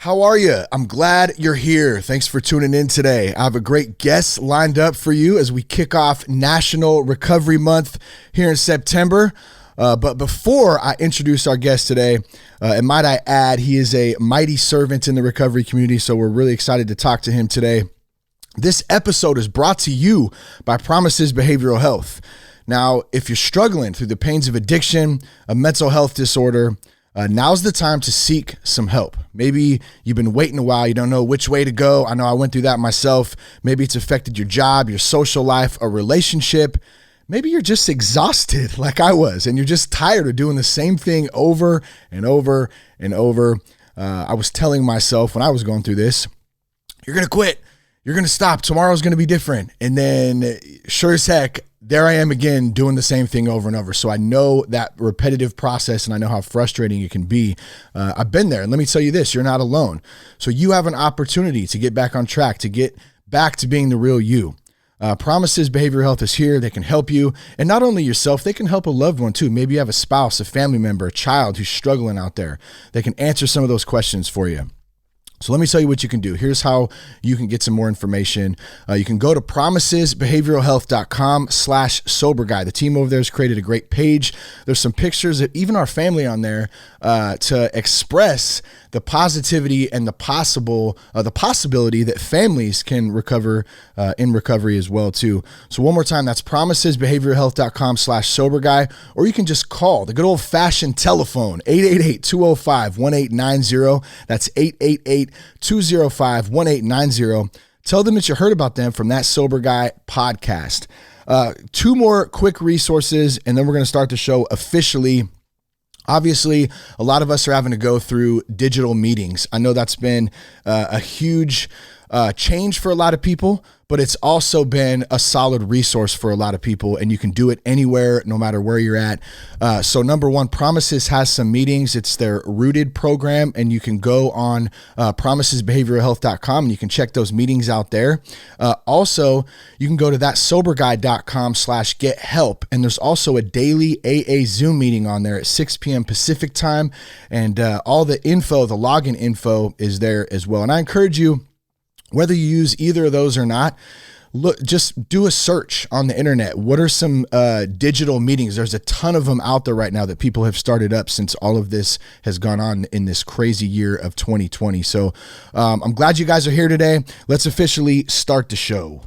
How are you? I'm glad you're here. Thanks for tuning in today. I have a great guest lined up for you as we kick off National Recovery Month here in September. But before I introduce our guest today, and might I add, he is a mighty servant in the recovery community, so we're really excited to talk to him today. This episode is brought to you by Promises Behavioral Health. Now, if you're struggling through the pains of addiction, a mental health disorder, now's the time to seek some help. Maybe you've been waiting a while. You don't know which way to go. I know I went through that myself. Maybe it's affected your job, your social life, a relationship. Maybe you're just exhausted like I was, and you're just tired of doing the same thing over and over and over. I was telling myself when I was going through this, you're going to quit. You're going to stop. Tomorrow's going to be different. And then sure as heck, there I am again doing the same thing over and over. So I know that repetitive process and I know how frustrating it can be. I've been there. And let me tell you this, you're not alone. So you have an opportunity to get back on track, to get back to being the real you. Promises Behavioral Health is here. They can help you. And not only yourself, they can help a loved one too. Maybe you have a spouse, a family member, a child who's struggling out there. They can answer some of those questions for you. So let me tell you what you can do. Here's how you can get some more information. You can go to promisesbehavioralhealth.com/sober guy. The team over there has created a great page. There's some pictures of even our family on there to express the positivity and the possibility that families can recover in recovery as well too. So one more time, that's promisesbehavioralhealth.com/sober guy, or you can just call the good old fashioned telephone, 888-205-1890. That's 888-205-1890. Tell them that you heard about them from That Sober Guy podcast. Two more quick resources, and then we're going to start the show officially. Obviously, a lot of us are having to go through digital meetings. I know that's been a huge change for a lot of people, but it's also been a solid resource for a lot of people, and you can do it anywhere, no matter where you're at. So number one, Promises has some meetings. It's their Rooted program, and you can go on promisesbehavioralhealth.com and you can check those meetings out there. Also, you can go to thatsoberguy.com/get-help, and there's also a daily AA Zoom meeting on there at 6 p.m. Pacific time, and all the info, the login info is there as well. And I encourage you, whether you use either of those or not, look, just do a search on the internet. What are some digital meetings? There's a ton of them out there right now that people have started up since all of this has gone on in this crazy year of 2020. So I'm glad you guys are here today. Let's officially start the show.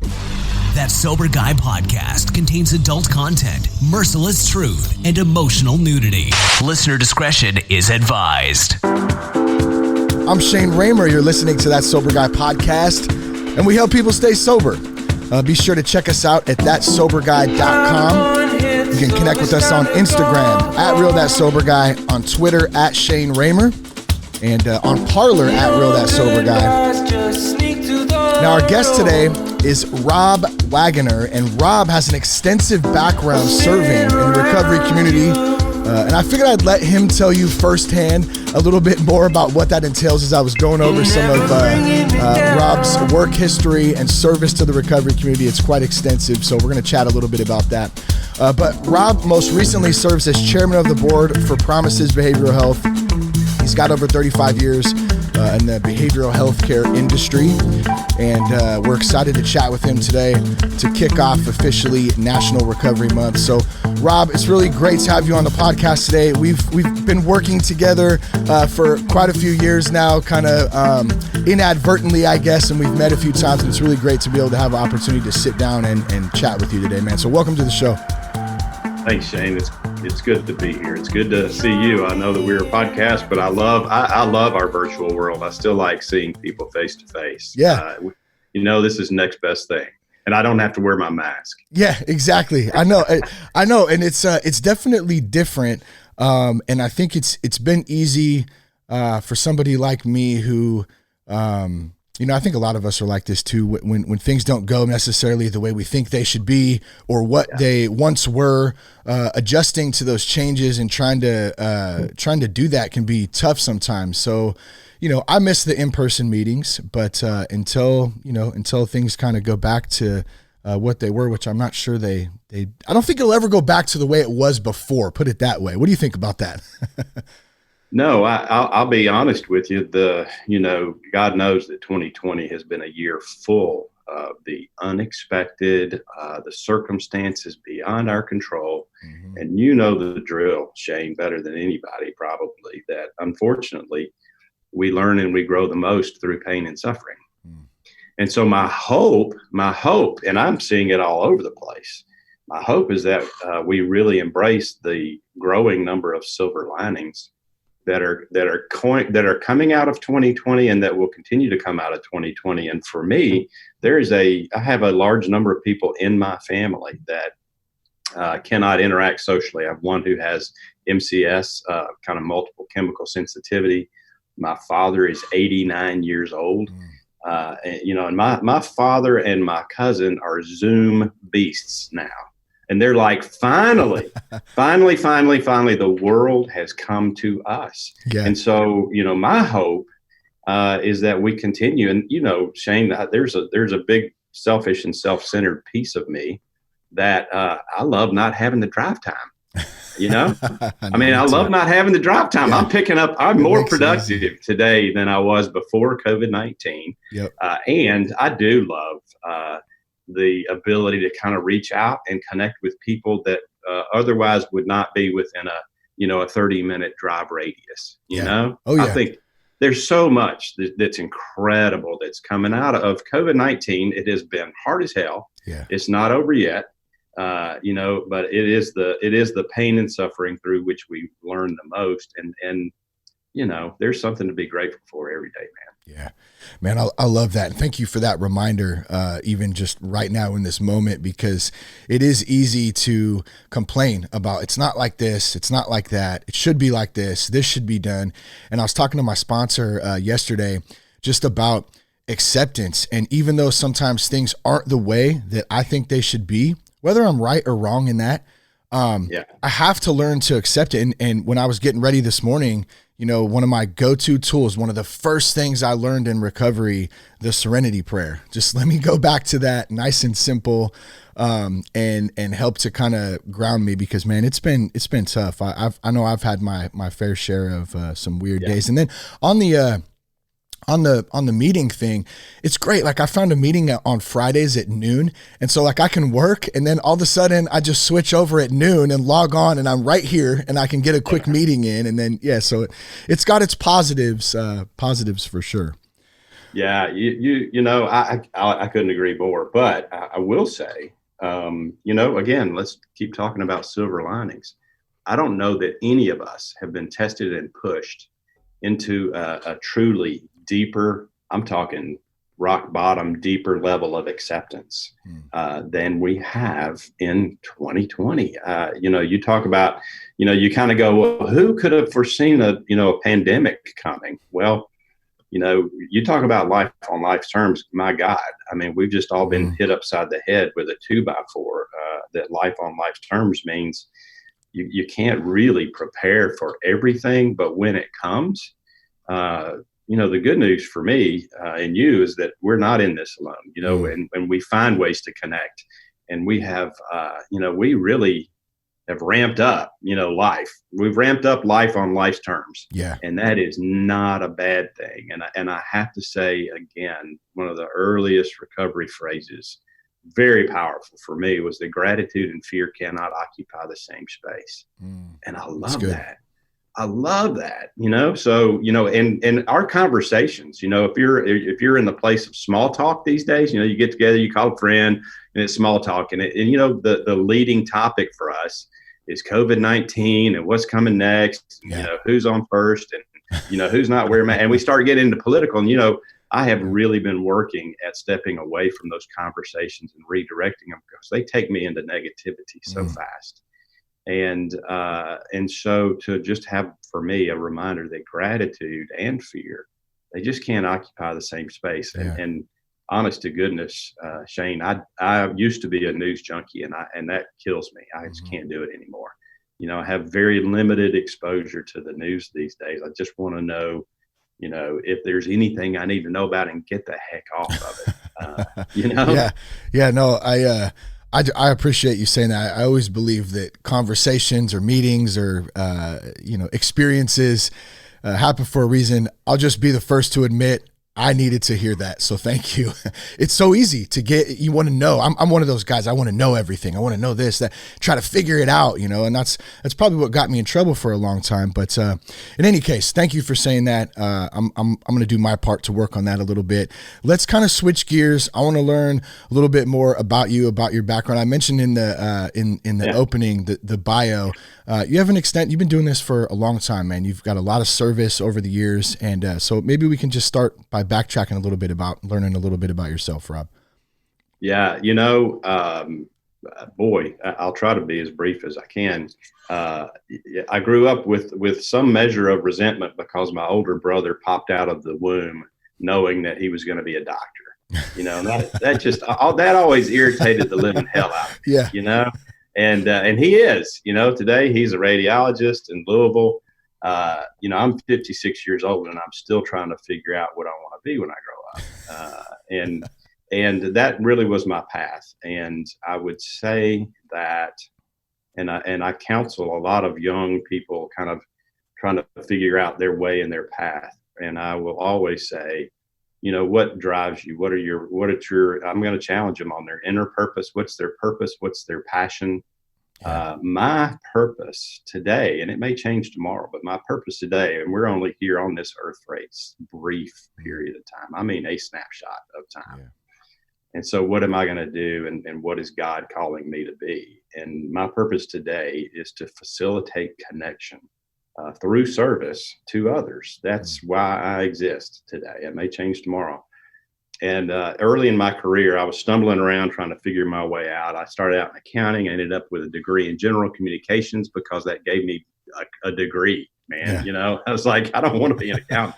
That Sober Guy podcast contains adult content, merciless truth, and emotional nudity. Listener discretion is advised. I'm Shane Raymer. You're listening to That Sober Guy podcast, and we help people stay sober. Be sure to check us out at thatsoberguy.com. You can connect with us on Instagram at RealThatSoberGuy, on Twitter at Shane Raymer, and on Parler at RealThatSoberGuy. Now, our guest today is Rob Waggener, and Rob has an extensive background serving in the recovery community. And I figured I'd let him tell you firsthand a little bit more about what that entails as I was going over some of Rob's work history and service to the recovery community. It's quite extensive, so we're going to chat a little bit about that. But Rob most recently serves as chairman of the board for Promises Behavioral Health. He's got over 35 years in the behavioral health care industry, and we're excited to chat with him today to kick off officially National Recovery Month. So Rob, it's really great to have you on the podcast today. We've been working together for quite a few years now, kind of inadvertently, I guess, and we've met a few times, and it's really great to be able to have an opportunity to sit down and chat with you today, man. So welcome to the show. Thanks, Shane. It's good to be here. It's good to see you. I know that we're a podcast, but I love our virtual world. I still like seeing people face to face. Yeah. This is next best thing, and I don't have to wear my mask. Yeah, exactly. I know. And it's definitely different. And I think it's been easy for somebody like me who, I think a lot of us are like this too. When things don't go necessarily the way we think they should be, or what they once were, adjusting to those changes and trying to do that can be tough sometimes. So, I miss the in-person meetings, but until things kind of go back to what they were, which I'm not sure I don't think it'll ever go back to the way it was before. Put it that way. What do you think about that? No, I'll be honest with you. God knows that 2020 has been a year full of the unexpected, the circumstances beyond our control. Mm-hmm. And you know the drill, Shane, better than anybody, probably, that unfortunately we learn and we grow the most through pain and suffering. Mm. And so my hope, and I'm seeing it all over the place. My hope is that we really embrace the growing number of silver linings that are coming out of 2020 and that will continue to come out of 2020. And for me, I have a large number of people in my family that cannot interact socially. I have one who has MCS, kind of multiple chemical sensitivity. My father is 89 years old. And my father and my cousin are Zoom beasts now. And they're like, finally, the world has come to us. Yeah. And so, my hope is that we continue. And, Shane, there's a big selfish and self-centered piece of me that I love not having the drive time. I love not having the drive time. Yeah. I'm more productive today than I was before COVID-19. Yep. And I do love the ability to kind of reach out and connect with people that otherwise would not be within a 30-minute drive radius, you know? Oh, yeah. I think there's so much that's incredible that's coming out of COVID-19. It has been hard as hell. Yeah. It's not over yet. But it is the pain and suffering through which we learn the most. And there's something to be grateful for every day, man. Yeah, man, I love that. And thank you for that reminder, even just right now in this moment, because it is easy to complain about it's not like this, it's not like that, it should be like this should be done. And I was talking to my sponsor yesterday just about acceptance. And even though sometimes things aren't the way that I think they should be, whether I'm right or wrong in that, I have to learn to accept it. And when I was getting ready this morning, one of my go-to tools, one of the first things I learned in recovery, the serenity prayer. Just let me go back to that, nice and simple, and help to kind of ground me, because man, it's been tough. I know I've had my fair share of some weird days. And then on the meeting thing, it's great. Like I found a meeting on Fridays at noon. And so like I can work, and then all of a sudden I just switch over at noon and log on, and I'm right here and I can get a quick meeting in. And then, so it's got its positives for sure. Yeah. I couldn't agree more, but I will say, again, let's keep talking about silver linings. I don't know that any of us have been tested and pushed into a truly deeper, I'm talking rock bottom, deeper level of acceptance than we have in 2020. You talk about, you kind of go, well, who could have foreseen a pandemic coming? Well, you talk about life on life's terms. My God, I mean, we've just all been hit upside the head with a 2x4. That life on life's terms means you can't really prepare for everything, but when it comes, the good news for me and you is that we're not in this alone, and we find ways to connect, and we have, we really have ramped up, life. We've ramped up life on life's terms. Yeah. And that is not a bad thing. And I have to say, again, one of the earliest recovery phrases, very powerful for me, was that gratitude and fear cannot occupy the same space. And I love that. I love that, so, in our conversations, if you're in the place of small talk these days, you get together, you call a friend, and it's small talk. And the leading topic for us is COVID-19 and what's coming next, who's on first, and, who's not wearing masks. And we start getting into political, and, I have really been working at stepping away from those conversations and redirecting them, because they take me into negativity so fast. And so to just have, for me, a reminder that gratitude and fear, they just can't occupy the same space. And honest to goodness, Shane, I used to be a news junkie, and that kills me. I just can't do it anymore. I have very limited exposure to the news these days. I just want to know, if there's anything I need to know about, and get the heck off of it. Yeah. No, I appreciate you saying that. I always believe that conversations or meetings or, experiences, happened for a reason. I'll just be the first to admit I needed to hear that. So thank you. It's so easy to get, you want to know. I'm one of those guys. I want to know everything. I want to know this, that, try to figure it out, and that's probably what got me in trouble for a long time. But in any case, thank you for saying that. I'm going to do my part to work on that a little bit. Let's kind of switch gears. I want to learn a little bit more about you, about your background. I mentioned in the opening, the bio, you have you've been doing this for a long time, man. You've got a lot of service over the years. And so maybe we can just start by backtracking a little bit about learning a little bit about yourself, Rob. Yeah. Boy, I'll try to be as brief as I can. I grew up with some measure of resentment because my older brother popped out of the womb knowing that he was going to be a doctor. That always irritated the living hell out of me. Yeah. And he is, today he's a radiologist in Louisville. I'm 56 years old and I'm still trying to figure out what I want to be when I grow up. And that really was my path. And I would say that, and I counsel a lot of young people kind of trying to figure out their way and their path. And I will always say, what drives you? I'm going to challenge them on their inner purpose. What's their purpose? What's their passion? My purpose today, and it may change tomorrow, but my purpose today, and we're only here on this earth for a brief period of time. I mean, a snapshot of time. Yeah. And so what am I going to do? And what is God calling me to be? And my purpose today is to facilitate connection through service to others. That's why I exist today. It may change tomorrow. And early in my career, I was stumbling around trying to figure my way out. I started out in accounting. I ended up with a degree in general communications because that gave me a degree, man. Yeah. I was like, I don't want to be an accountant.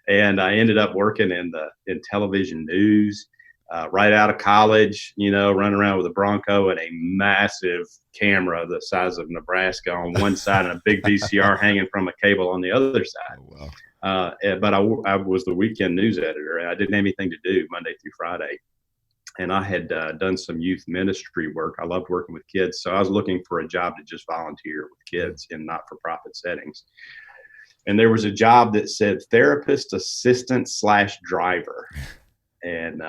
And I ended up working in television news right out of college, running around with a Bronco and a massive camera the size of Nebraska on one side and a big VCR hanging from a cable on the other side. Oh, wow. But I was the weekend news editor. I didn't have anything to do Monday through Friday. And I had done some youth ministry work. I loved working with kids. So I was looking for a job to just volunteer with kids in not-for-profit settings. And there was a job that said therapist assistant / driver. And,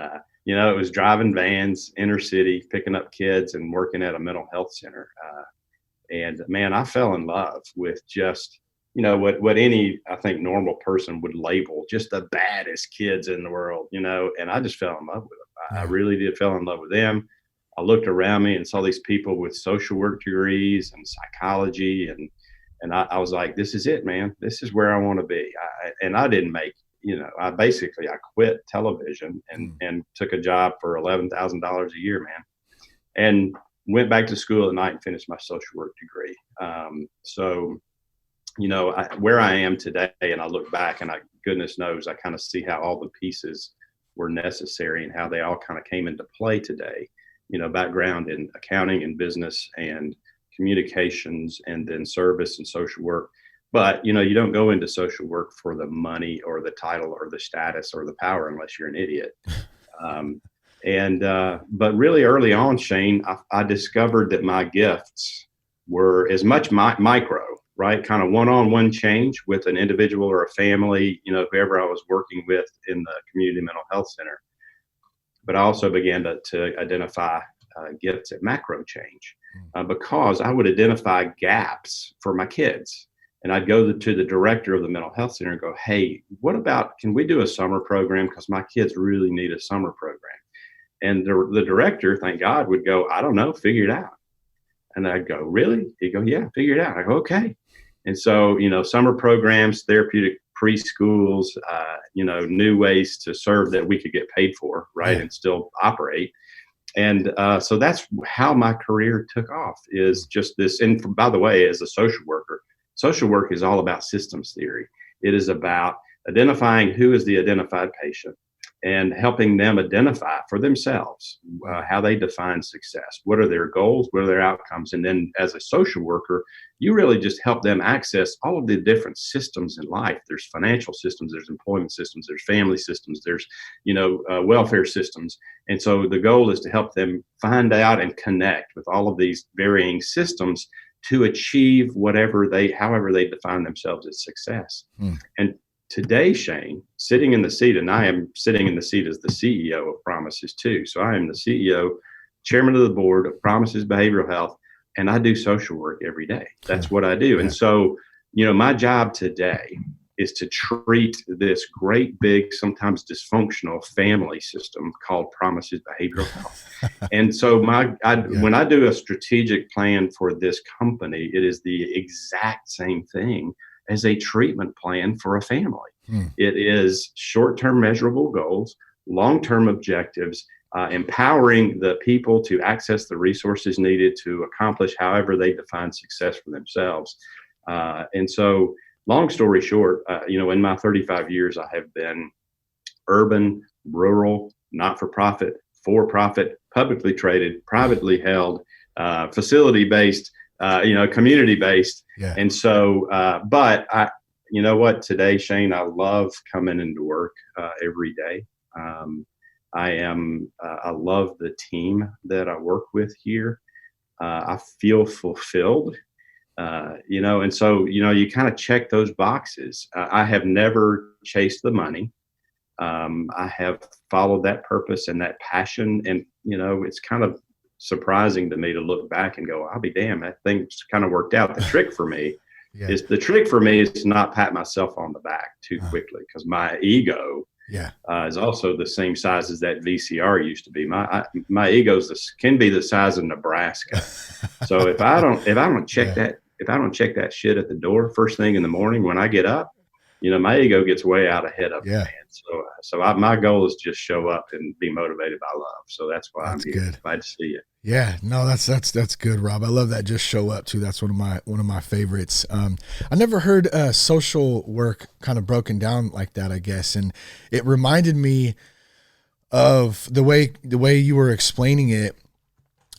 it was driving vans, inner city, picking up kids and working at a mental health center. And man, I fell in love with just, what any, I think, normal person would label just the baddest kids in the world, and I just fell in love with them. I really did fell in love with them. I looked around me and saw these people with social work degrees and psychology. And I was like, this is it, man. This is where I want to be. I didn't make, I quit television and took a job for $11,000 a year, man. And went back to school at night and finished my social work degree. Where I am today, and I look back and goodness knows, I kind of see how all the pieces were necessary and how they all kind of came into play today. Background in accounting and business and communications and then service and social work. But, you don't go into social work for the money or the title or the status or the power unless you're an idiot. But really early on, Shane, I discovered that my gifts were as much micro, right? Kind of one-on-one change with an individual or a family, whoever I was working with in the community mental health center. But I also began to identify gifts at macro change because I would identify gaps for my kids. And I'd go to the director of the mental health center and go, hey, can we do a summer program? Because my kids really need a summer program. And the director, thank God, would go, I don't know, figure it out. And I'd go, really? He'd go, yeah, figure it out. I go, okay. And so, summer programs, therapeutic preschools, new ways to serve that we could get paid for, right, and still operate. And so that's how my career took off, is just this. And by the way, as a social worker, social work is all about systems theory. It is about identifying who is the identified patient and helping them identify for themselves how they define success. What are their goals? What are their outcomes? And then as a social worker, you really just help them access all of the different systems in life. There's financial systems, there's employment systems, there's family systems, there's, welfare systems. And so the goal is to help them find out and connect with all of these varying systems to achieve however they define themselves as success. And today, Shane, sitting in the seat, and I am sitting in the seat as the CEO of Promises too. So I am the CEO, chairman of the board of Promises Behavioral Health, and I do social work every day. That's what I do. And so, my job today is to treat this great, big, sometimes dysfunctional family system called Promises Behavioral Health. And so when I do a strategic plan for this company, it is the exact same thing as a treatment plan for a family. It is short-term measurable goals, long-term objectives, empowering the people to access the resources needed to accomplish however they define success for themselves. And so, long story short, in my 35 years, I have been urban, rural, not-for-profit, for-profit, publicly traded, privately held, facility-based, community-based. Yeah. And so, but you know what, today, Shane, I love coming into work every day. I love the team that I work with here. I feel fulfilled. And so, you kind of check those boxes. I have never chased the money. I have followed that purpose and that passion. And, it's kind of surprising to me to look back and go, I'll be damned, that thing's kind of worked out. The trick for me is to not pat myself on the back too quickly, because my ego is also the same size as that VCR used to be. My ego can be the size of Nebraska. So if I don't check that shit at the door first thing in the morning when I get up, my ego gets way out ahead of me, man. So my goal is just show up and be motivated by love. So that's why I'm here. Good. Glad to see you. Yeah, no, that's good, Rob. I love that. Just show up too. That's one of my favorites. I never heard social work kind of broken down like that, I guess. And it reminded me of the way you were explaining it,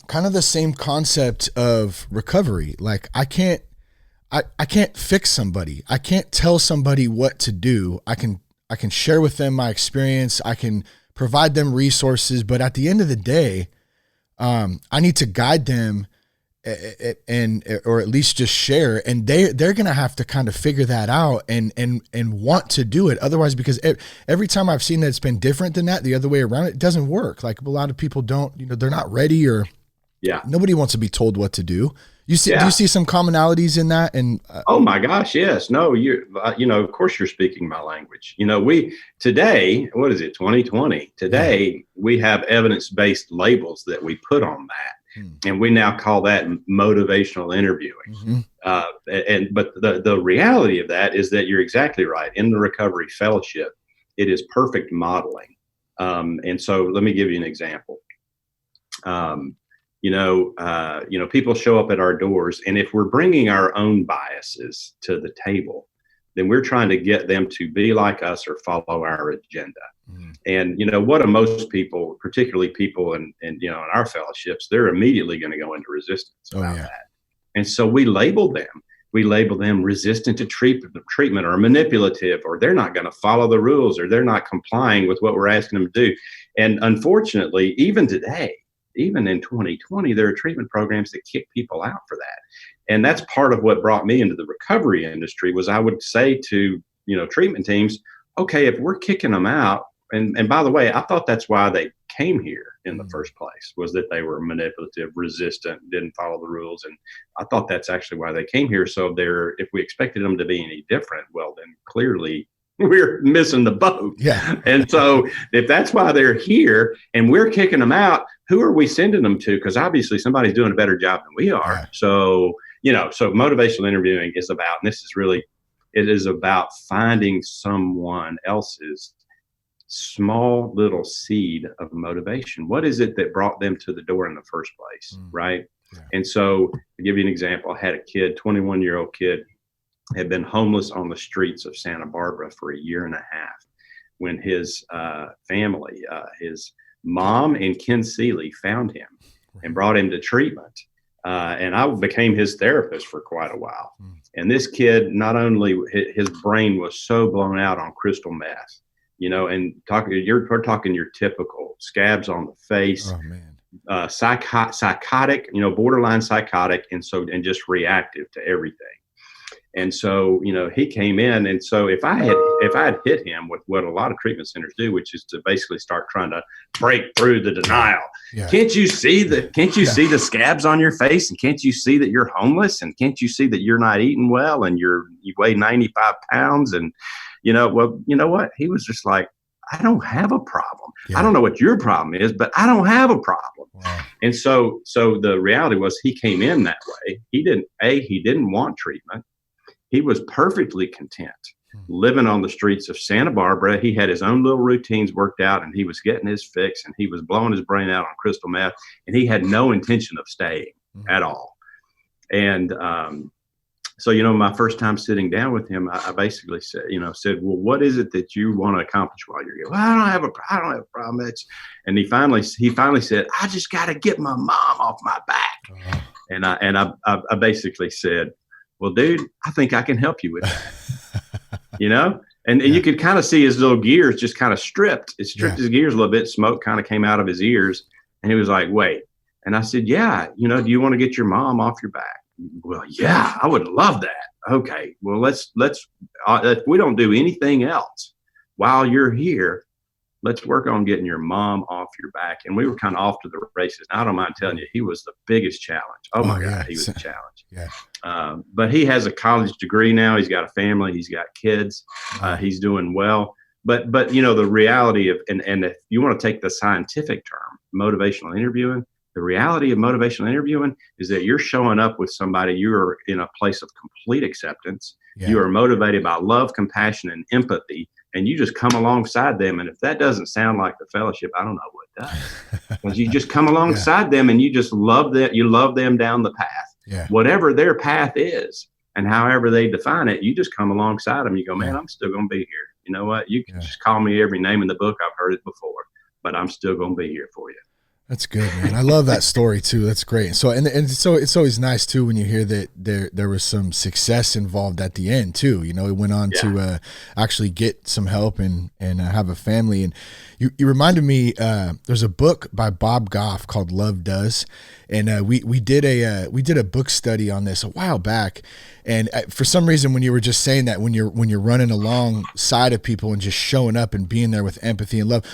kind of the same concept of recovery. Like I can't fix somebody. I can't tell somebody what to do. I can share with them my experience. I can provide them resources, but at the end of the day, I need to guide them or at least just share. And they're going to have to kind of figure that out and want to do it. Otherwise, because every time I've seen that it's been different than that, the other way around, it doesn't work. Like a lot of people don't, they're not ready, or nobody wants to be told what to do. Do you see some commonalities in that? And oh my gosh, yes. No, of course you're speaking my language. Today, what is it, 2020? Today, we have evidence-based labels that we put on that. And we now call that motivational interviewing. But the reality of that is that you're exactly right. In the Recovery Fellowship, it is perfect modeling. And so let me give you an example. People show up at our doors, and if we're bringing our own biases to the table, then we're trying to get them to be like us or follow our agenda. And, what do most people, particularly people in our fellowships, they're immediately going to go into resistance about that. And so we label them. We label them resistant to treatment or manipulative, or they're not going to follow the rules, or they're not complying with what we're asking them to do. And unfortunately, even today, even in 2020, there are treatment programs that kick people out for that. And that's part of what brought me into the recovery industry. Was I would say to, treatment teams, okay, if we're kicking them out, and by the way, I thought that's why they came here in the first place, was that they were manipulative, resistant, didn't follow the rules. And I thought that's actually why they came here. So if we expected them to be any different, well, then clearly we're missing the boat. Yeah. And so if that's why they're here and we're kicking them out, who are we sending them to? Because obviously somebody's doing a better job than we are. Yeah. So, so motivational interviewing is about, and it is about finding someone else's small little seed of motivation. What is it that brought them to the door in the first place? Right. Yeah. And so to give you an example, I had a kid, 21-year-old kid, had been homeless on the streets of Santa Barbara for a year and a half when his family, his mom and Ken Seeley, found him and brought him to treatment. And I became his therapist for quite a while. And this kid, not only his brain was so blown out on crystal meth, and we're talking your typical scabs on the face, psychotic, borderline psychotic, and just reactive to everything. And so, he came in, and so if I had hit him with what a lot of treatment centers do, which is to basically start trying to break through the denial. Yeah. Can't you see see the scabs on your face, and can't you see that you're homeless, and can't you see that you're not eating well, and you weigh 95 pounds, and well, you know what? He was just like, I don't have a problem. Yeah. I don't know what your problem is, but I don't have a problem. Wow. And so the reality was, he came in that way. He didn't want treatment. He was perfectly content living on the streets of Santa Barbara. He had his own little routines worked out, and he was getting his fix, and he was blowing his brain out on crystal meth, and he had no intention of staying at all. And so, my first time sitting down with him, I basically said, well, what is it that you want to accomplish while you're here? Well, I don't have a problem. And he finally said, I just got to get my mom off my back. And I basically said, well, dude, I think I can help you with that, and you could kind of see his little gears just kind of stripped. It stripped his gears a little bit. Smoke kind of came out of his ears, and he was like, wait. And I said, yeah, do you want to get your mom off your back? Well, yeah, I would love that. Okay, well, let's if we don't do anything else while you're here, let's work on getting your mom off your back. And we were kind of off to the races. And I don't mind telling you, he was the biggest challenge. Oh my God, he was a challenge. Yeah. But he has a college degree now. He's got a family. He's got kids. He's doing well. But the reality of, and if you want to take the scientific term, motivational interviewing, the reality of motivational interviewing is that you're showing up with somebody, you're in a place of complete acceptance. Yeah. You are motivated by love, compassion, and empathy, and you just come alongside them. And if that doesn't sound like the fellowship, I don't know what does. Because you just come alongside them, and you just love them. You love them down the path, whatever their path is, and however they define it. You just come alongside them. You go, man, I'm still going to be here. You know what? You can just call me every name in the book. I've heard it before, but I'm still going to be here for you. That's good, man. I love that story too. That's great. So, and so it's always nice too when you hear that there was some success involved at the end too. It went on to actually get some help and have a family. And you reminded me, there's a book by Bob Goff called Love Does, and we did a book study on this a while back. And for some reason, when you were just saying that, when you're running alongside of people and just showing up and being there with empathy and love,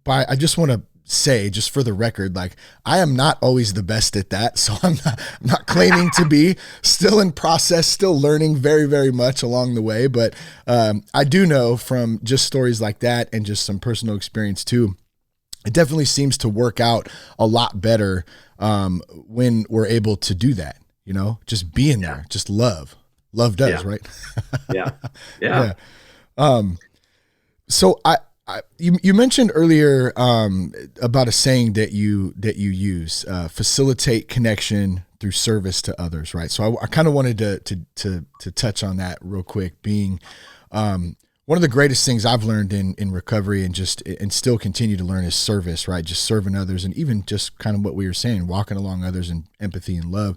I just want to say, just for the record, like, I am not always the best at that. So I'm not claiming to be, still in process, still learning very, very much along the way. But I do know from just stories like that and just some personal experience too, it definitely seems to work out a lot better when we're able to do that, just being there, just love does, right? Yeah. So you mentioned earlier about a saying that you use, facilitate connection through service to others, right? So I kind of wanted to touch on that real quick, being one of the greatest things I've learned in recovery and still continue to learn is service, right? Just serving others, and even just kind of what we were saying, walking along others in empathy and love.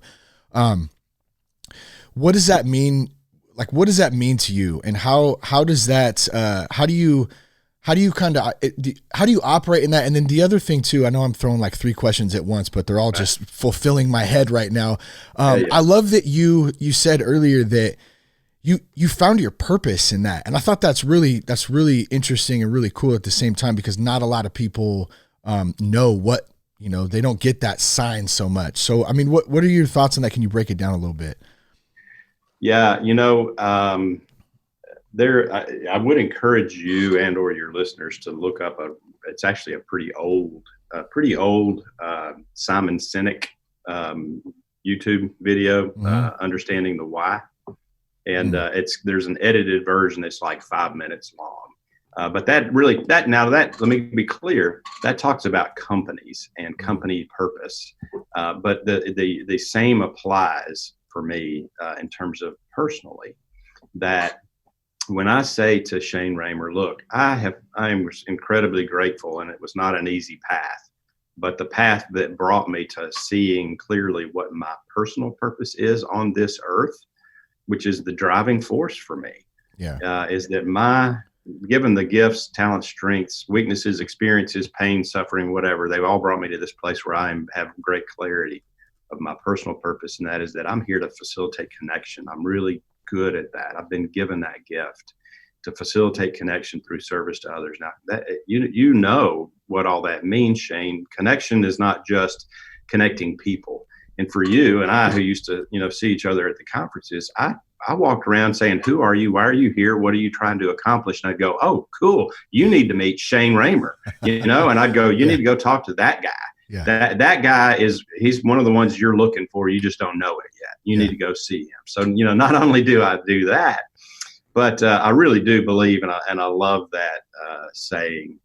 What does that mean? Like, what does that mean to you? And how does that, how do you operate in that? And then the other thing too, I know I'm throwing like 3 questions at once, but they're all just fulfilling my head right now. I love that you said earlier that you found your purpose in that. And I thought that's really interesting and really cool at the same time, because not a lot of people know what, they don't get that sign so much. So, I mean, what are your thoughts on that? Can you break it down a little bit? Yeah. I would encourage you and or your listeners to look up it's actually a pretty old Simon Sinek YouTube video, Understanding the Why. And there's an edited version that's like 5 minutes long. But let me be clear, that talks about companies and company purpose. But the same applies for me in terms of personally, that when I say to Shane Raymer, look, I am incredibly grateful, and it was not an easy path, but the path that brought me to seeing clearly what my personal purpose is on this earth, which is the driving force for me, is that my given the gifts, talents, strengths, weaknesses, experiences, pain, suffering, whatever, they've all brought me to this place where have great clarity of my personal purpose. And that is that I'm here to facilitate connection. I'm really good at that. I've been given that gift to facilitate connection through service to others. Now, that, you know what all that means, Shane. Connection is not just connecting people. And for you and I, who used to, see each other at the conferences, I walked around saying, "Who are you? Why are you here? What are you trying to accomplish?" And I'd go, "Oh, cool. You need to meet Shane Raymer," And I'd go, "You need to go talk to that guy. Yeah. That guy he's one of the ones you're looking for. You just don't know it yet. You need to go see him." So, not only do I do that, but I really do believe, and I love that saying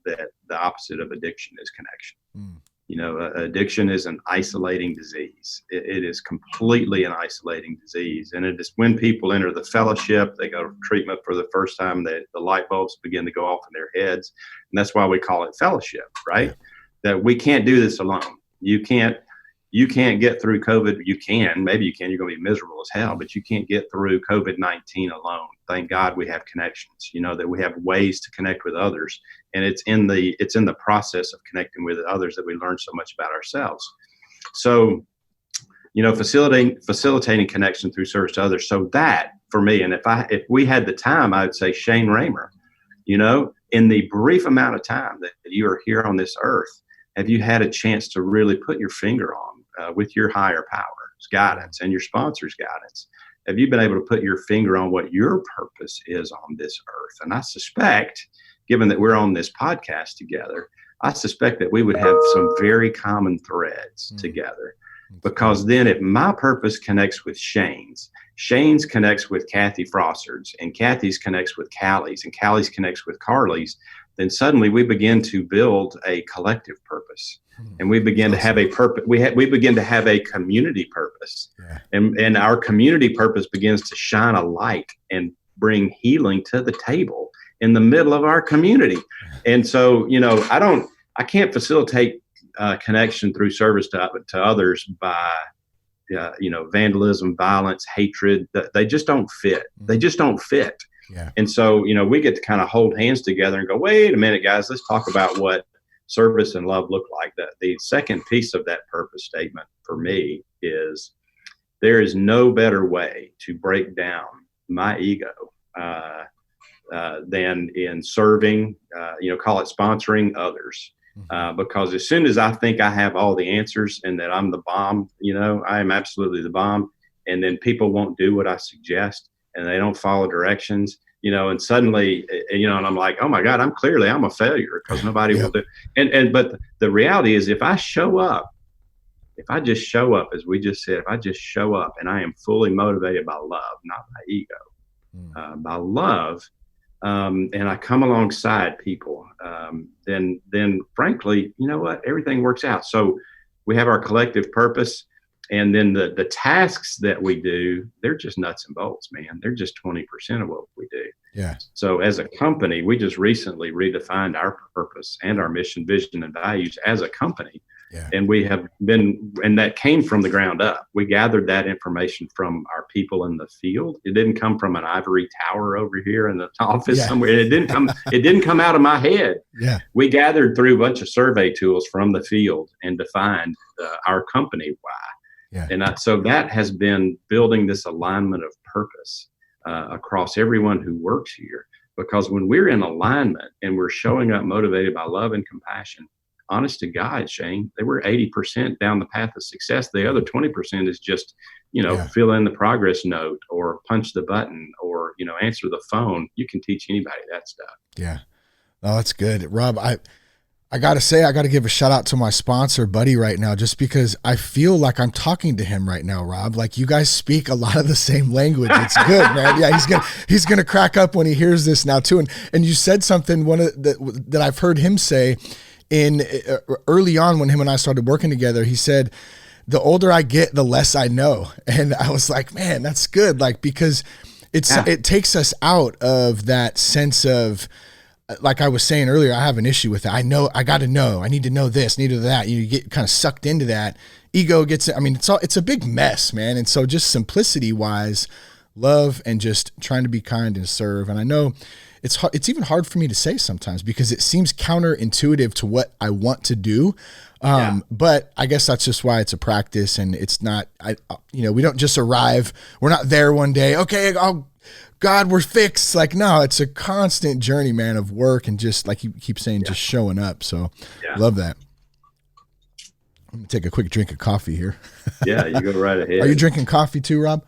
that the opposite of addiction is connection. Addiction is an isolating disease. It is completely an isolating disease. And it is when people enter the fellowship, they go to treatment for the first time, the light bulbs begin to go off in their heads. And that's why we call it fellowship, right? Yeah. That we can't do this alone. You can't get through COVID. Maybe you can, you're going to be miserable as hell, but you can't get through COVID-19 alone. Thank God we have connections, that we have ways to connect with others. And it's in the process of connecting with others that we learn so much about ourselves. So, facilitating connection through service to others. So that for me, and if we had the time, I would say Shane Raymer, in the brief amount of time that you are here on this earth, have you had a chance to really put your finger on with your higher power's guidance and your sponsor's guidance? Have you been able to put your finger on what your purpose is on this earth? And I suspect, given that we're on this podcast together, I suspect that we would have some very common threads together. Because then if my purpose connects with Shane's connects with Kathy Frossard's, and Kathy's connects with Callie's, and Callie's connects with Carly's, then suddenly we begin to build a collective purpose. And we begin to have a purpose. We begin to have a community purpose. Yeah. And our community purpose begins to shine a light and bring healing to the table in the middle of our community. And so, I can't facilitate connection through service to others by, vandalism, violence, hatred. They just don't fit. They just don't fit. Yeah. And so, we get to kind of hold hands together and go, wait a minute, guys, let's talk about what service and love look like. The second piece of that purpose statement for me is there is no better way to break down my ego than in serving, call it sponsoring others. Because as soon as I think I have all the answers and that I'm the bomb, I am absolutely the bomb. And then people won't do what I suggest and they don't follow directions, and suddenly, and I'm like, oh my God, I'm a failure because nobody will do. But the reality is if I just show up, as we just said, if I just show up and I am fully motivated by love, not by ego, by love, and I come alongside people, then frankly, you know what, everything works out. So we have our collective purpose. And then the tasks that we do, they're just nuts and bolts, man. They're just 20% of what we do. Yeah. So as a company, we just recently redefined our purpose and our mission, vision, and values as a company. Yeah. And we have and that came from the ground up. We gathered that information from our people in the field. It didn't come from an ivory tower over here in the office somewhere. It didn't come out of my head. Yeah. We gathered through a bunch of survey tools from the field and defined our company why. Yeah. And so that has been building this alignment of purpose across everyone who works here. Because when we're in alignment and we're showing up motivated by love and compassion, honest to God, Shane, they were 80% down the path of success. The other 20% is just, fill in the progress note or punch the button or, answer the phone. You can teach anybody that stuff. Yeah. Oh, that's good. Rob, I got to say, I got to give a shout out to my sponsor, Buddy, right now, just because I feel like I'm talking to him right now, Rob. Like you guys speak a lot of the same language. It's good, man. Yeah, he's gonna crack up when he hears this now too. And you said something that I've heard him say in early on when him and I started working together. He said, "The older I get, the less I know." And I was like, man, that's good. Like because it takes us out of that sense of. Like I was saying earlier, I have an issue with it. I got to know. I need to know this, need to know that. You get kind of sucked into that. Ego gets. It's a big mess, man. And so, just simplicity wise, love and just trying to be kind and serve. And I know it's hard, it's even hard for me to say sometimes because it seems counterintuitive to what I want to do. But I guess that's just why it's a practice, and it's not, we don't just arrive. We're not there one day. Okay, God, we're fixed. Like, no, it's a constant journey, man, of work and just like you keep saying, just showing up. So love that. I'm gonna take a quick drink of coffee here. Yeah, you go right ahead. Are you drinking coffee too, Rob?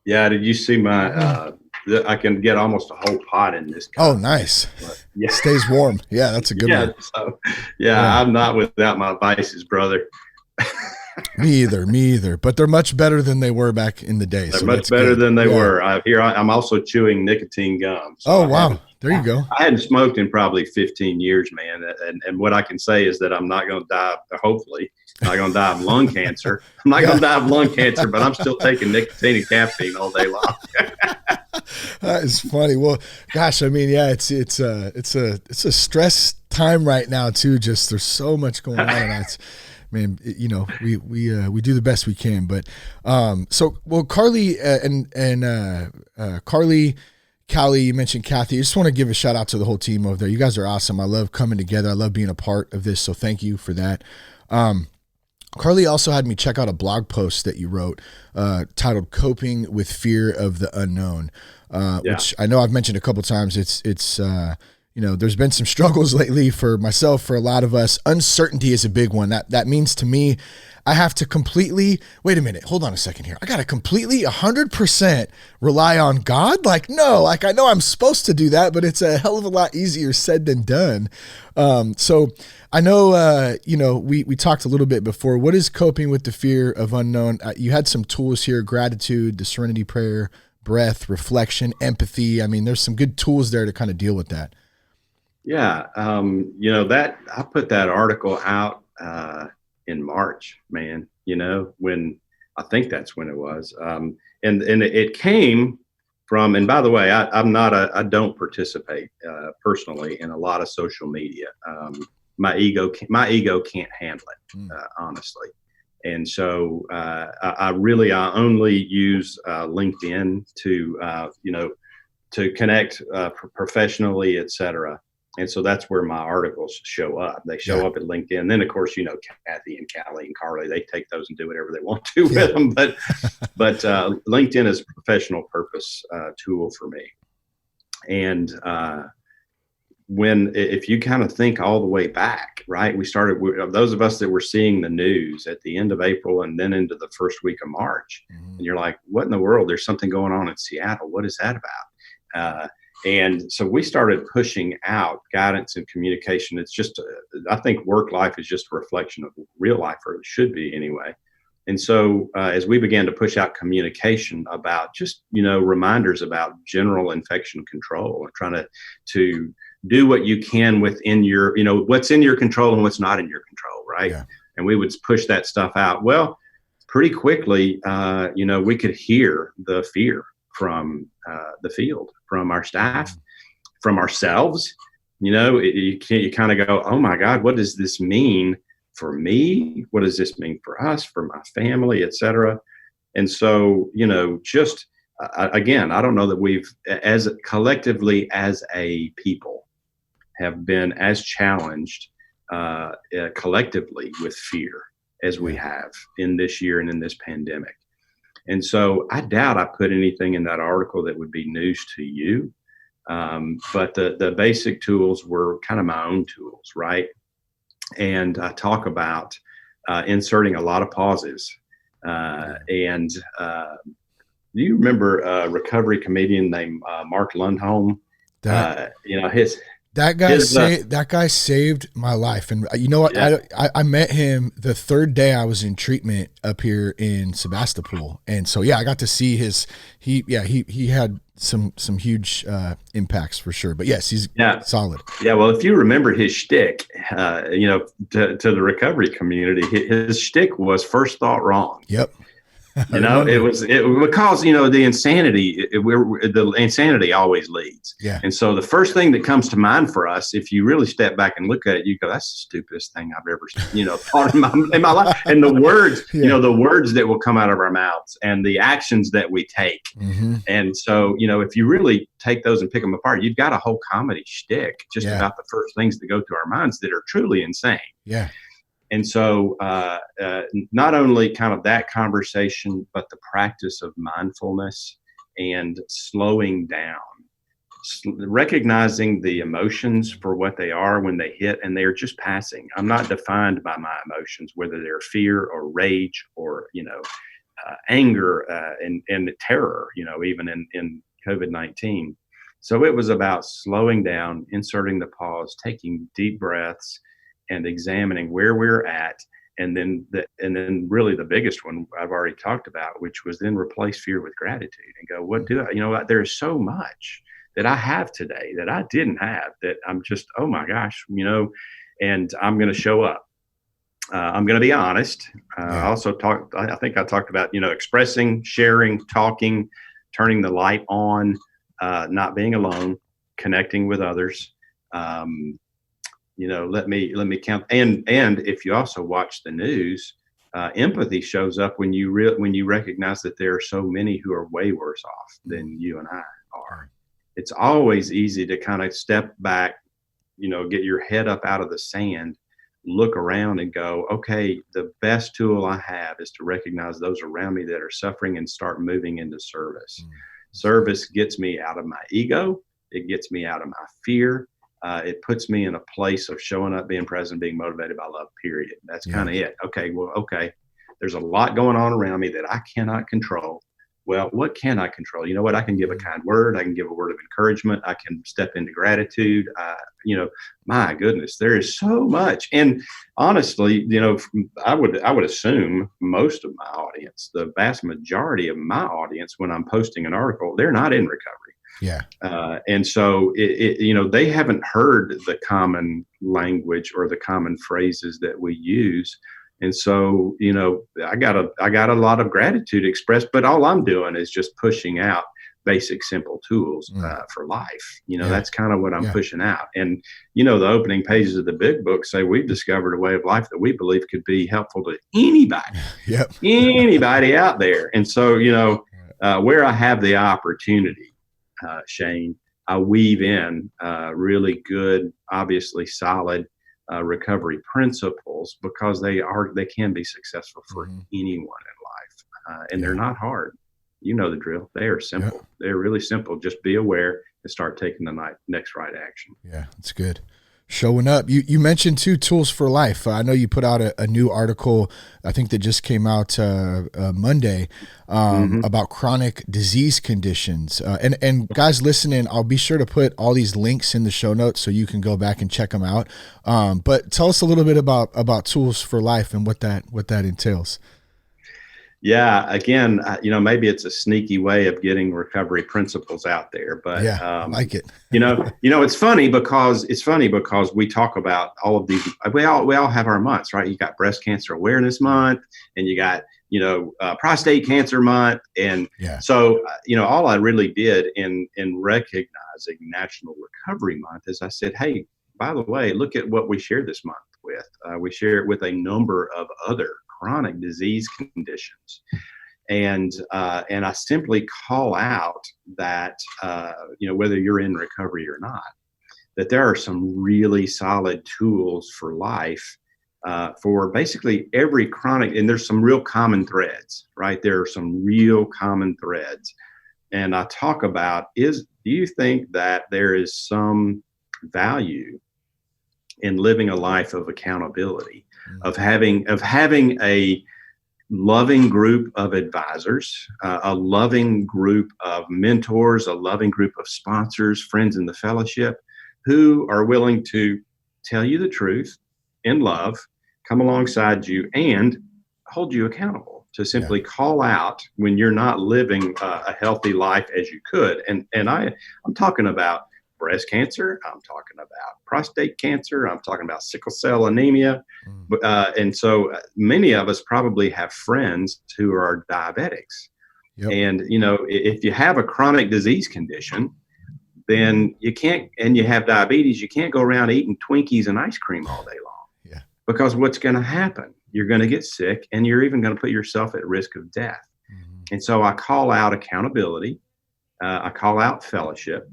Yeah. Did you see my, I can get almost a whole pot in this cup. Oh, nice. But, stays warm. Yeah, that's a good one. So, I'm not without my vices, brother. Me either. But they're much better than they were back in the day. They're much better than they were. I'm also chewing nicotine gum. So wow. There you go. I hadn't smoked in probably 15 years, man. And what I can say is that I'm not going to die, hopefully, not going to die of lung cancer. I'm not going to die of lung cancer, but I'm still taking nicotine and caffeine all day long. That is funny. Well, gosh, I mean, yeah, it's a stress time right now too. Just there's so much going on, and it's, man, we do the best we can. But Carly and Carly, Callie, you mentioned Kathy. I just want to give a shout out to the whole team over there. You guys are awesome. I love coming together. I love being a part of this. So thank you for that. Carly also had me check out a blog post that you wrote titled "Coping with Fear of the Unknown," which I know I've mentioned a couple times. It's there's been some struggles lately for myself, for a lot of us. Uncertainty is a big one. That means to me, I have to completely, wait a minute, hold on a second here. I got to completely 100% rely on God. Like, no, like I know I'm supposed to do that, but it's a hell of a lot easier said than done. So I know, we talked a little bit before. What is coping with the fear of unknown? You had some tools here: gratitude, the serenity prayer, breath, reflection, empathy. I mean, there's some good tools there to kind of deal with that. Yeah. That I put that article out in March, man, when I think that's when it was. And it came from, and by the way, I don't participate personally in a lot of social media. My ego can't handle it, honestly. And so I only use LinkedIn to connect professionally, et cetera. And so that's where my articles show up. They show up at LinkedIn. And then, of course, Kathy and Callie and Carly, they take those and do whatever they want to with them. But LinkedIn is a professional purpose tool for me. And if you kind of think all the way back, right, those of us that were seeing the news at the end of April and then into the first week of March, and you're like, what in the world? There's something going on in Seattle. What is that about? And so we started pushing out guidance and communication. It's just, I think work life is just a reflection of real life, or it should be anyway. And so as we began to push out communication about just, reminders about general infection control and trying to do what you can within your, what's in your control and what's not in your control, right? Yeah. And we would push that stuff out. Well, pretty quickly, we could hear the fear from the field, from our staff, from ourselves. You kind of go, oh my God, what does this mean for me? What does this mean for us, for my family, et cetera? And so, again, I don't know that we've, as collectively as a people, have been as challenged collectively with fear as we have in this year and in this pandemic. And so I doubt I put anything in that article that would be news to you. But the basic tools were kind of my own tools, right? And I talk about inserting a lot of pauses. Do you remember a recovery comedian named Mark Lundholm? That guy saved my life. And you know what? Yeah. I met him the third day I was in treatment up here in Sebastopol. And so, I got to see he had some huge impacts for sure. But yes, he's solid. Yeah. Well, if you remember his shtick, to the recovery community, his shtick was first thought wrong. Yep. You know, because, you know, the insanity, the insanity always leads. Yeah. And so the first thing that comes to mind for us, if you really step back and look at it, you go, that's the stupidest thing I've ever, you know, thought in my life. And the words, you know, the words that will come out of our mouths and the actions that we take. Mm-hmm. And so, you know, if you really take those and pick them apart, you've got a whole comedy shtick just about the first things that go through our minds that are truly insane. Yeah. And so not only kind of that conversation, but the practice of mindfulness and slowing down, recognizing the emotions for what they are when they hit, and they're just passing. I'm not defined by my emotions, whether they're fear or rage or, you know, anger and terror, you know, even in COVID-19. So it was about slowing down, inserting the pause, taking deep breaths, and examining where we're at, and then really the biggest one I've already talked about, which was then replace fear with gratitude and go, what do I, you know, there's so much that I have today that I didn't have, that I'm just, oh my gosh, you know, and I'm going to show up. I'm going to be honest. I also I think I talked about, you know, expressing, sharing, talking, turning the light on, not being alone, connecting with others. You know, let me count. And if you also watch the news, empathy shows up when you recognize that there are so many who are way worse off than you and I are. It's always easy to kind of step back, you know, get your head up out of the sand, look around and go, okay, the best tool I have is to recognize those around me that are suffering and start moving into service. Service gets me out of my ego. It gets me out of my fear. It puts me in a place of showing up, being present, being motivated by love, period. That's kind of it. Okay, well, there's a lot going on around me that I cannot control. Well, what can I control? You know what? I can give a kind word. I can give a word of encouragement. I can step into gratitude. You know, my goodness, there is so much. And honestly, you know, I would assume most of my audience, the vast majority of my audience, when I'm posting an article, they're not in recovery. Yeah. And so you know, they haven't heard the common language or the common phrases that we use. And so, you know, I got a lot of gratitude expressed, but all I'm doing is just pushing out basic, simple tools for life. You know, that's kind of what I'm pushing out. And, you know, the opening pages of the big book say we've discovered a way of life that we believe could be helpful to anybody, anybody out there. And so, you know, where I have the opportunity, Shane, I weave in really good, obviously solid recovery principles, because they can be successful for anyone in life, and they're not hard. You know the drill. They are simple. They're really simple. Just be aware and start taking the next right action. Yeah, that's good. Showing up. You mentioned 2 tools for life. I know you put out a new article, I think that just came out Monday, about chronic disease conditions. And guys listening, I'll be sure to put all these links in the show notes so you can go back and check them out. But tell us a little bit about tools for life and what that entails. Yeah, again, you know, maybe it's a sneaky way of getting recovery principles out there, but I like it. you know, it's funny because we talk about all of these. We all have our months, right? You got Breast Cancer Awareness Month, and you got, you know, Prostate Cancer Month, and so you know, all I really did in recognizing National Recovery Month is I said, hey, by the way, look at what we share this month with. We share it with a number of other chronic disease conditions, and I simply call out that you know, whether you're in recovery or not, that there are some really solid tools for life for basically every chronic, and there's some real common threads, right? There are some real common threads, and I talk about do you think that there is some value in living a life of accountability, of having a loving group of advisors, a loving group of mentors, a loving group of sponsors, friends in the fellowship, who are willing to tell you the truth in love, come alongside you, and hold you accountable, to simply call out when you're not living a healthy life as you could. And I'm talking about breast cancer. I'm talking about prostate cancer. I'm talking about sickle cell anemia. And so many of us probably have friends who are diabetics. Yep. And, if you have a chronic disease condition, then you can't, and you have diabetes, you can't go around eating Twinkies and ice cream all day long. Yeah. Because what's going to happen? You're going to get sick, and you're even going to put yourself at risk of death. And so I call out accountability. I call out fellowship.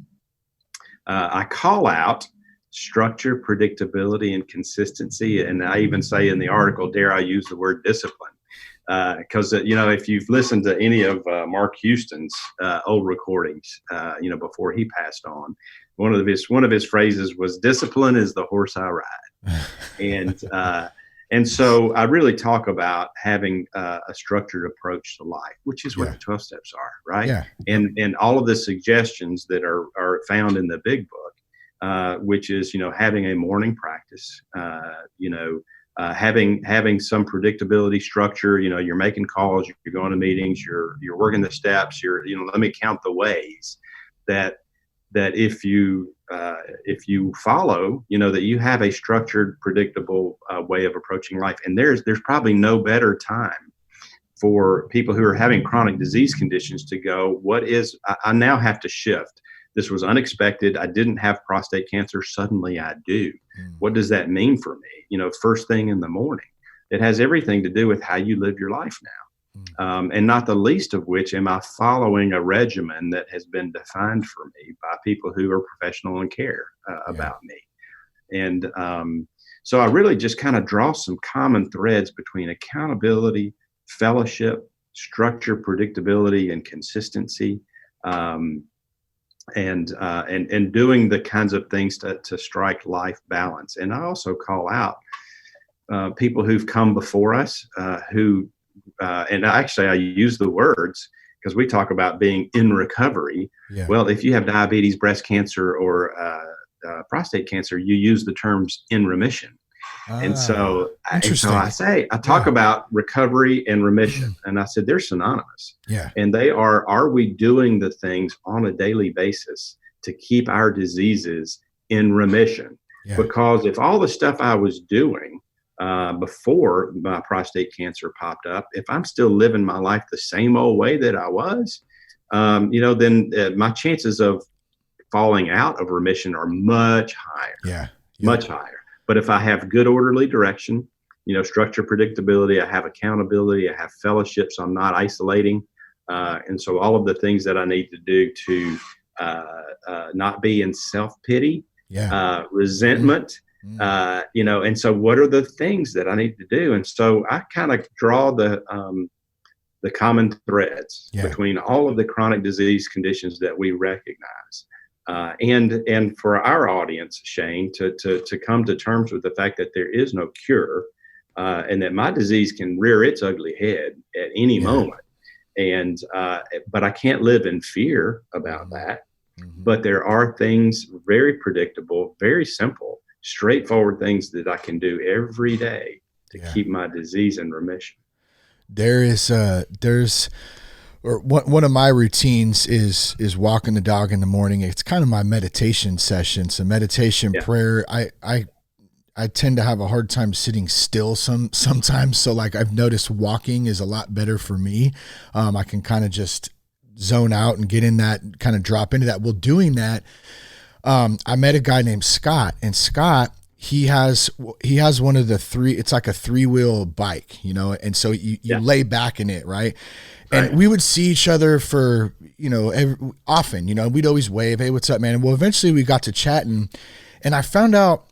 I call out structure, predictability, and consistency. And I even say in the article, dare I use the word discipline? Because, if you've listened to any of Mark Houston's old recordings, before he passed on, one of his phrases was, "Discipline is the horse I ride." And so I really talk about having a structured approach to life, which is what the 12 steps are, right? Yeah. And all of the suggestions that are found in the big book, which is, having a morning practice, having some predictability, structure. You're making calls, you're going to meetings, you're working the steps. Let me count the ways that if you follow, that you have a structured, predictable way of approaching life. And there's probably no better time for people who are having chronic disease conditions to go, I now have to shift. This was unexpected. I didn't have prostate cancer. Suddenly I do. What does that mean for me? First thing in the morning. It has everything to do with how you live your life now. And not the least of which, am I following a regimen that has been defined for me by people who are professional and care about me. And so I really just kind of draw some common threads between accountability, fellowship, structure, predictability, and consistency. And doing the kinds of things to strike life balance. And I also call out people who've come before us and actually I use the words because we talk about being in recovery. Yeah. Well, if you have diabetes, breast cancer, or prostate cancer, you use the terms in remission. And so I talk about recovery and remission. And I said, they're synonymous. Yeah. And they are we doing the things on a daily basis to keep our diseases in remission? Yeah. Because if all the stuff I was doing before my prostate cancer popped up, if I'm still living my life the same old way that I was, then my chances of falling out of remission are much higher. Yeah. Much higher. But if I have good orderly direction, structure, predictability, I have accountability, I have fellowship, so I'm not isolating. And so all of the things that I need to do to not be in self-pity, resentment, and so what are the things that I need to do? And so I kind of draw the common threads between all of the chronic disease conditions that we recognize. And for our audience, Shane, to come to terms with the fact that there is no cure, and that my disease can rear its ugly head at any moment. And, but I can't live in fear about that. Mm-hmm. But there are things very predictable, very simple, straightforward things that I can do every day to keep my disease in remission. One of my routines is walking the dog in the morning. It's kind of my meditation session. So meditation, prayer. I tend to have a hard time sitting still sometimes. So like I've noticed walking is a lot better for me. I can kind of just zone out and get in that, kind of drop into that. Well, doing that, I met a guy named Scott, and Scott, he has one of the it's like a 3-wheel bike, and so you lay back in it. Right. And we would see each other for, often, we'd always wave, hey, what's up, man? And well, eventually we got to chatting, and I found out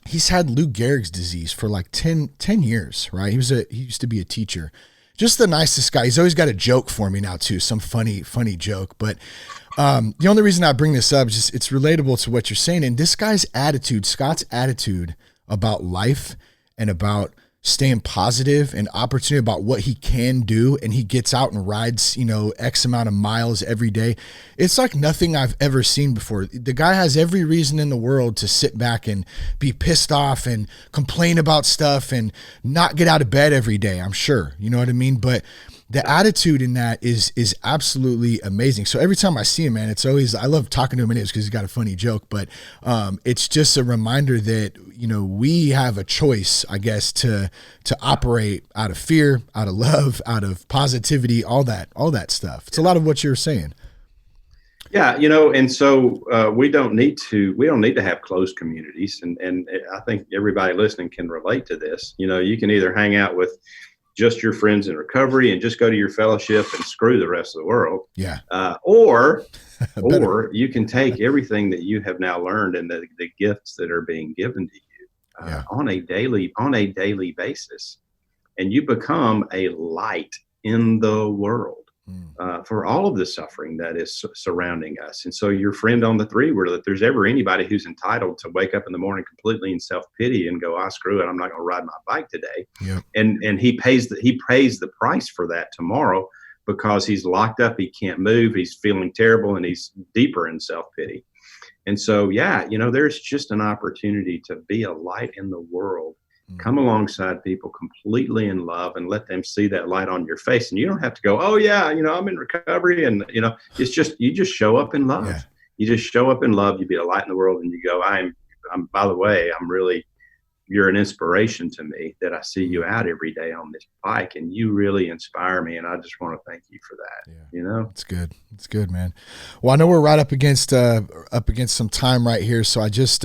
he's had Lou Gehrig's disease for like 10 years, right? He used to be a teacher. Just the nicest guy. He's always got a joke for me now too, some funny joke. But the only reason I bring this up is just it's relatable to what you're saying. And this guy's attitude, Scott's attitude about life and about staying positive and opportunity about what he can do, and he gets out and rides, X amount of miles every day. It's like nothing I've ever seen before. The guy has every reason in the world to sit back and be pissed off and complain about stuff and not get out of bed every day, I'm sure. You know what I mean? But the attitude in that is absolutely amazing. So every time I see him, man, it's always, I love talking to him anyways because he's got a funny joke, but it's just a reminder that, you know, we have a choice, I guess, to operate out of fear, out of love, out of positivity, all that stuff. It's a lot of what you're saying. Yeah, you know, and so we don't need to have closed communities, and I think everybody listening can relate to this. You know, you can either hang out with just your friends in recovery and just go to your fellowship and screw the rest of the world. Yeah. Or you can take everything that you have now learned and the gifts that are being given to you on a daily basis, and you become a light in the world. For all of the suffering that is surrounding us. And so your friend on the three word, if there's ever anybody who's entitled to wake up in the morning completely in self-pity and go, screw it, I'm not going to ride my bike today. Yep. And he pays the price for that tomorrow because he's locked up, he can't move, he's feeling terrible, and he's deeper in self-pity. And so, you know, there's just an opportunity to be a light in the world. Come alongside people completely in love and let them see that light on your face. And you don't have to go, oh yeah, you know, I'm in recovery. And, you know, it's just, you just show up in love. Yeah. You just show up in love. You be a light in the world, and you go, I'm, by the way, you're an inspiration to me that I see you out every day on this bike, and you really inspire me. And I just want to thank you for that. Yeah. You know, it's good. It's good, man. Well, I know we're right up against some time right here. So I just,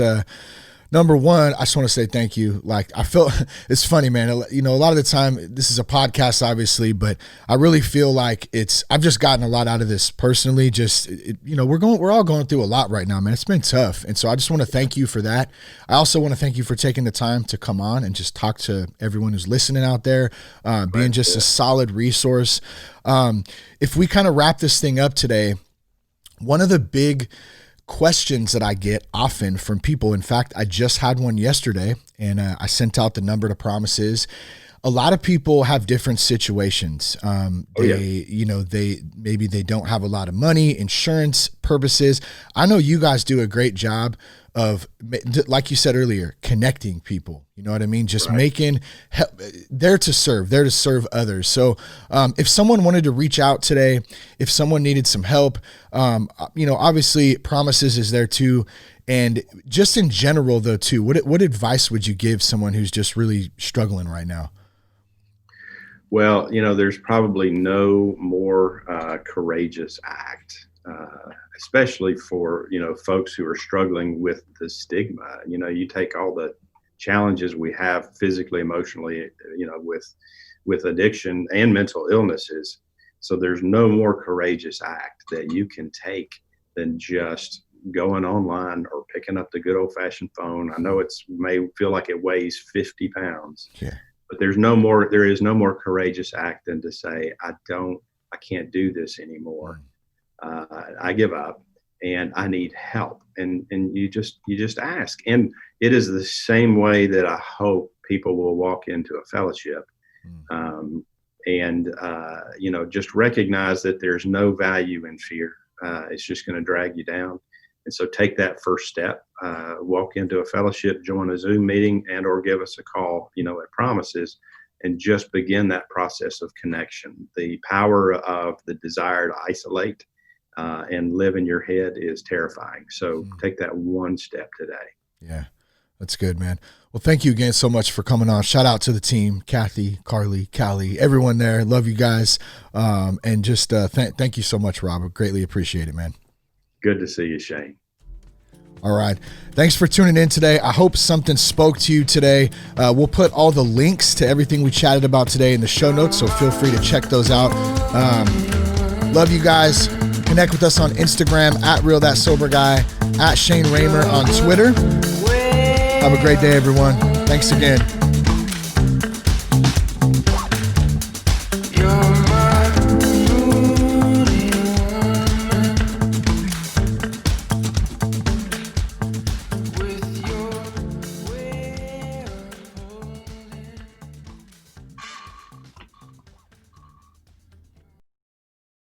number one, I just want to say thank you. Like, I feel it's funny, man. You know, a lot of the time, this is a podcast, obviously, but I really feel like I've just gotten a lot out of this personally. You know, we're all going through a lot right now, man. It's been tough. And so I just want to thank you for that. I also want to thank you for taking the time to come on and just talk to everyone who's listening out there, being just a solid resource. If we kind of wrap this thing up today, one of the big questions that I get often from people. In fact, I just had one yesterday, and I sent out the number to promises. A lot of people have different situations. You know, maybe they don't have a lot of money, insurance purposes. I know you guys do a great job of, like you said earlier, connecting people. You know what I mean? Just making there to serve others. So if someone wanted to reach out today, if someone needed some help, you know, obviously Promises is there too. And just in general though too, what advice would you give someone who's just really struggling right now? Well, you know, there's probably no more courageous act, especially for, you know, folks who are struggling with the stigma. You know, you take all the challenges we have physically, emotionally, you know, with addiction and mental illnesses. So there's no more courageous act that you can take than just going online or picking up the good old fashioned phone. I know may feel like it weighs 50 pounds. Yeah. But there is no more courageous act than to say, I can't do this anymore. I give up and I need help. And you just ask. And it is the same way that I hope people will walk into a fellowship. You know, just recognize that there's no value in fear. It's just going to drag you down. And so take that first step, walk into a fellowship, join a Zoom meeting, and or give us a call, you know, at Promises, and just begin that process of connection. The power of the desire to isolate and live in your head is terrifying. So take that one step today. Yeah, that's good, man. Well, thank you again so much for coming on. Shout out to the team, Kathy, Carly, Callie, everyone there. Love you guys. And just thank you so much, Robert. Greatly appreciate it, man. Good to see you, Shane. All right. Thanks for tuning in today. I hope something spoke to you today. We'll put all the links to everything we chatted about today in the show notes, so feel free to check those out. Love you guys. Connect with us on Instagram @RealThatSoberGuy, @Shane Raymer on Twitter. Have a great day, everyone. Thanks again.